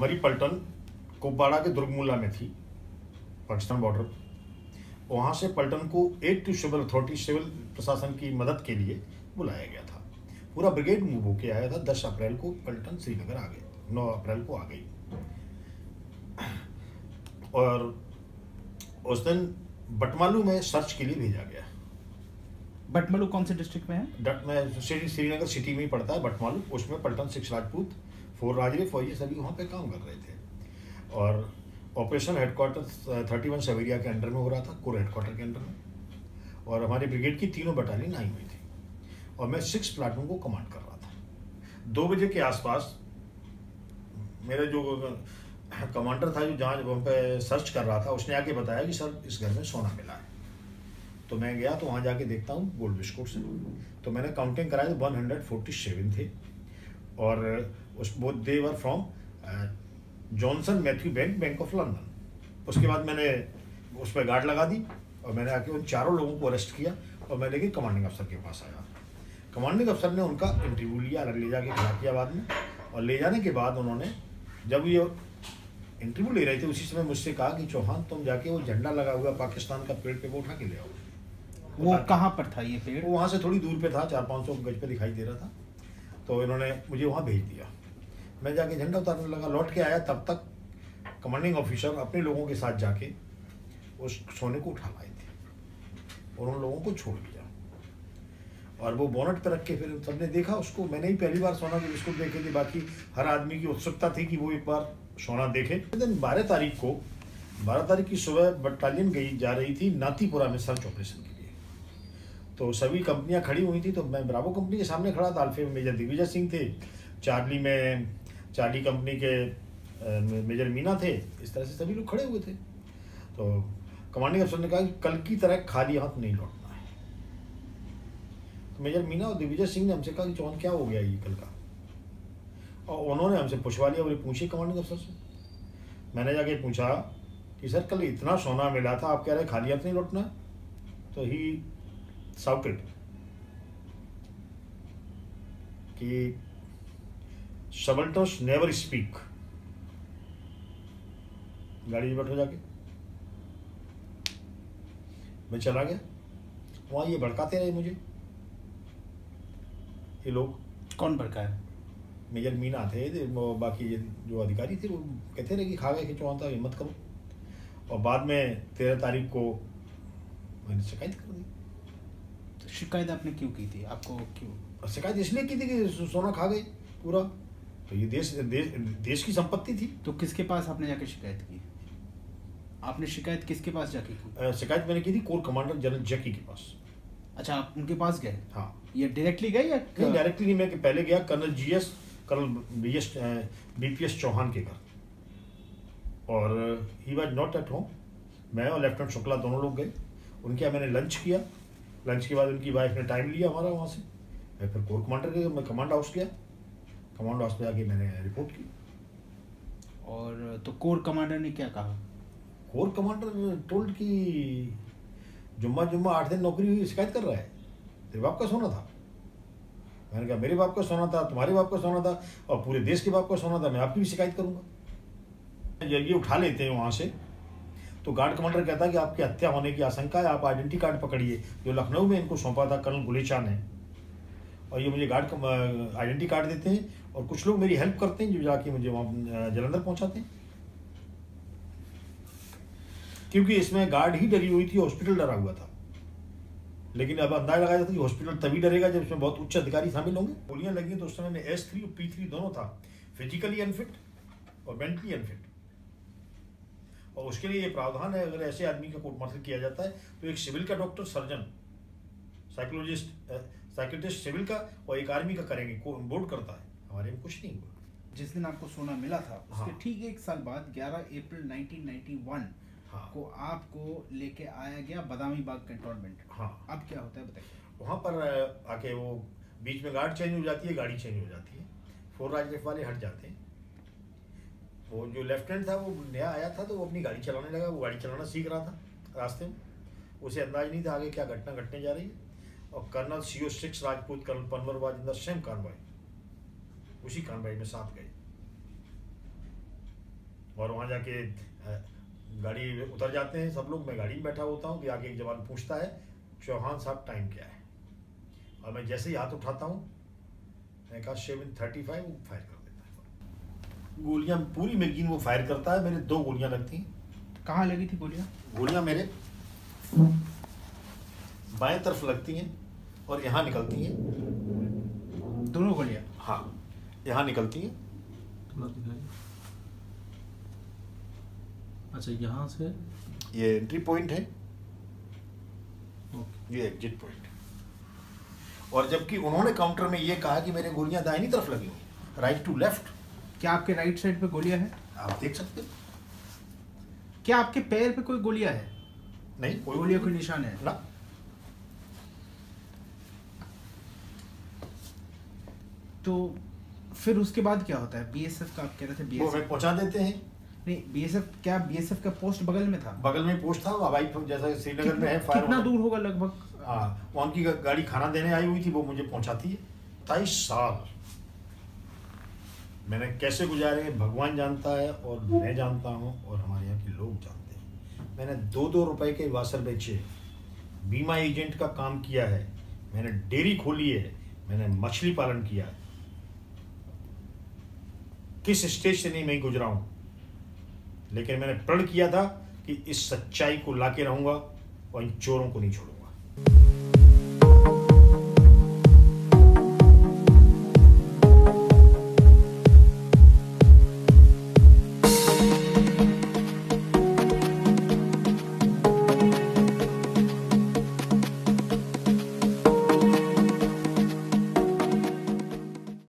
हमारी पलटन कुपवाड़ा के दुर्गमुला में थी, पाकिस्तान बॉर्डर। वहाँ से पलटन को 82 सिविल अथॉरिटी, सिविल प्रशासन की मदद के लिए बुलाया गया था। पूरा ब्रिगेड मूव होके आया था। 10 अप्रैल को पलटन श्रीनगर आ गए, 9 अप्रैल को आ गई। और उस दिन बटमालू में सर्च के लिए भेजा गया। बटमालू कौन से डिस्ट्रिक्ट में है? श्रीनगर सिटी में ही पड़ता है बटमालू। उसमें पलटन 6 राजपूत, 4 राजरे, फौजी सभी वहाँ पे काम कर रहे थे। और ऑपरेशन हेडक्वार्टर 31 सवेरिया के अंडर में हो रहा था, कोर हेडक्वार्टर के अंडर में। और हमारी ब्रिगेड की 3 बटालियन आई हुई थी और मैं 6 प्लाटून को कमांड कर रहा था। 2 बजे के आसपास मेरा जो कमांडर था, जो जहाँ वहाँ पे सर्च कर रहा था, उसने आके बताया कि सर इस घर में सोना मिला है। तो मैं गया तो वहाँ जाके देखता हूँ गोल्ड बिस्कुट से। तो मैंने काउंटिंग कराया तो 147 थे। और उस वो they were from Johnson Matthew Bank of London. उसके बाद मैंने उस पर गार्ड लगा दी और मैंने आके उन चारों लोगों को अरेस्ट किया और मैं लेके कमांडिंग अफसर के पास आया। कमांडिंग अफसर ने उनका इंटरव्यू लिया, अलग ले जाके खड़ा किया बाद में। और ले जाने के बाद उन्होंने, जब ये इंटरव्यू ले रहे थे, उसी समय मुझसे कहा कि चौहान तुम जाके वो झंडा लगा हुआ पाकिस्तान का पेड़ पे वो उठा के ले आओ। वो कहाँ पर था ये पेड़? वो वहाँ से थोड़ी दूर पे था, 400-500 गज पे दिखाई दे रहा था। तो इन्होंने मुझे वहाँ भेज दिया। मैं जाके झंडा उतारने लगा, लौट के आया, तब तक कमांडिंग ऑफिसर अपने लोगों के साथ जाके उस सोने को उठा लाए थे और उन लोगों को छोड़ दिया। और वो बोनट पे रख के फिर सबने देखा उसको। मैंने ही पहली बार सोना के बिस्कुट देखे थे, बाकी हर आदमी की उत्सुकता थी कि वो एक बार सोना देखे। दिन 12 तारीख की सुबह बटालियन गई जा रही थी नातीपुरा में सर्च ऑपरेशन के लिए। तो सभी कंपनियां खड़ी हुई थी। तो मैं ब्रावो कंपनी के सामने खड़ा था, अल्फे में मेजर दिग्विजय सिंह थे, चार्ली कंपनी के मेजर मीना थे। इस तरह से सभी लोग खड़े हुए थे। तो कमांडिंग अफसर ने कहा कि कल की तरह खाली हाथ नहीं लौटना है। तो मेजर मीना और दिग्विजय सिंह ने हमसे कहा कि चौहान क्या हो गया ये कल का। और उन्होंने हमसे पूछवा लिया, बोले पूछिए कमांडिंग अफसर से। मैंने जाके पूछा कि सर कल इतना सोना मिला था, आप कह रहे खाली हाथ नहीं लौटना। तो ही साउटेड कि सबल्टर्स नेवर स्पीक। गाड़ी में बैठो जाके। मैं चला गया। वहाँ ये भड़काते रहे मुझे, ये लोग। कौन भड़काया? मेजर मीना थे, बाकी जो अधिकारी थे वो कहते रहे कि खा गए कि चौहान था, हिम्मत करो। और बाद में 13 तारीख को मैंने शिकायत कर दी। तो शिकायत आपने क्यों की थी? आपको क्यों शिकायत इसलिए की थी कि सोना खा गई पूरा। तो ये देश की संपत्ति थी। तो किसके पास आपने जाके शिकायत की? आपने शिकायत किसके पास जाके की? शिकायत मैंने की थी कोर कमांडर जनरल जैकी के पास। अच्छा, आप उनके पास गए? हाँ। ये डायरेक्टली गए या? नहीं, डायरेक्टली नहीं। मैं पहले गया कर्नल BPS चौहान के घर। और he was not at home. मैं और लेफ्टिनेंट शुक्ला दोनों लोग गए उनके यहाँ। मैंने लंच किया। लंच के बाद उनकी वाइफ ने टाइम लिया हमारा वहाँ से। मैं फिर कोर कमांडर के मैं कमांड हाउस गया। कमांड हाउस में आके मैंने रिपोर्ट की। और तो कोर कमांडर ने क्या कहा? कोर कमांडर टोल्ड कि जुम्मा 8 दिन नौकरी हुई, शिकायत कर रहा है, तेरे बाप का सोना था। मैंने कहा मेरे बाप का सोना था, तुम्हारे बाप का सोना था और पूरे देश के बाप का सोना था, मैं आपकी भी शिकायत करूंगा। जब ये उठा लेते हैं वहाँ से, तो गार्ड कमांडर कहता है कि आपकी हत्या होने की आशंका है, आप आइडेंटिटी कार्ड पकड़िए, जो लखनऊ में इनको सौंपा था कर्नल गुलेचा ने। और ये मुझे आइडेंटिटी कार्ड देते हैं और कुछ लोग मेरी हेल्प करते हैं, जो जाके मुझे वहाँ जलंधर पहुँचाते हैं। क्योंकि इसमें गार्ड ही डरी हुई थी, हॉस्पिटल डरा हुआ था। लेकिन अब अंदाजा लगाया जाता कि हॉस्पिटल तभी डरेगा जब इसमें बहुत उच्च अधिकारी शामिल होंगे। गोलियां लगी तो उस समय में S3 और P3 दोनों था, फिजिकली अनफिट और मेंटली अनफिट। और उसके लिए ये प्रावधान है, अगर ऐसे आदमी का कोर्ट मार्शल किया जाता है तो एक सिविल का doctor, surgeon, psychologist, psychiatrist civil का और एक आर्मी का करेंगे, बोर्ड करता है। हमारे में कुछ नहीं हुआ। जिस दिन आपको सोना मिला था उसके हाँ। ठीक 1 साल बाद 11 अप्रैल 1991 हाँ। को आपको लेके आया गया बदामी बाग कैंटोनमेंट। हाँ। अब क्या होता है बताइए। वहाँ पर आके वो बीच में गार्ड चेंज हो जाती है, गाड़ी चेंज हो जाती है, 4 राजरेफ वाले हट जाते हैं। वो जो लेफ्टिनेंट था वो नया आया था, तो वो अपनी गाड़ी चलाने लगा। वो गाड़ी चलाना सीख रहा था रास्ते में, उसे अंदाज नहीं था आगे क्या घटना घटने जा रही है। और colonel CO 6 Rajput, colonel Panwar was in the same convoy, उसी कॉन्वॉय में साथ गए। और वहाँ जाके गाड़ी उतर जाते हैं सब लोग, मैं गाड़ी में बैठा होता हूँ कि आगे एक जवान पूछता है चौहान साहब टाइम क्या है, और मैं जैसे ही हाथ उठाता हूँ मैं कहा 7:35, वो फायर कर देता है गोलियाँ, पूरी मैगजीन वो फायर करता है। मेरे 2 गोलियाँ लगती हैं। कहाँ लगी थी गोलियाँ? गोलियाँ मेरे बाएं तरफ लगती हैं और यहाँ निकलती हैं। दोनों गोलियाँ? हाँ, यहाँ निकलती हैं। थोड़ा दिखाइए। अच्छा, यहाँ से ये एंट्री पॉइंट है, ओके। ये एग्जिट पॉइंट है। और जबकि उन्होंने काउंटर में ये कहा कि मेरे गोलियां दाहिनी तरफ लगी हुई, राइट टू लेफ्ट। क्या आपके राइट साइड पे गोलियां हैं? आप देख सकते हो। क्या आपके पैर पे कोई गोलियां है? नहीं, कोई गोलियां कोई निशान है ना। तो फिर उसके बाद क्या होता है? बीएसएफ का आप कह रहे थे, वो बीएसएफ हमें पहुंचा देते हैं। नहीं, बीएसएफ क्या, बीएसएफ का पोस्ट बगल में था? बगल में पोस्ट था, हवाई जैसा श्रीनगर में है फायर। कितना दूर होगा लगभग? हाँ, वहाँ की गाड़ी खाना देने आई हुई थी, वो मुझे पहुंचाती है। 23 साल मैंने कैसे गुजारे भगवान जानता है, और मैं जानता हूँ, और हमारे यहाँ के लोग जानते हैं। मैंने 2-2 रुपए के वासर बेचे, बीमा एजेंट का काम किया है, मैंने डेयरी खोली है, मैंने मछली पालन किया है। किस स्टेज से नहीं मैं गुजरा हूँ, लेकिन मैंने प्रण किया था कि इस सच्चाई को लाके रहूंगा और इन चोरों को नहीं छोड़ूंगा।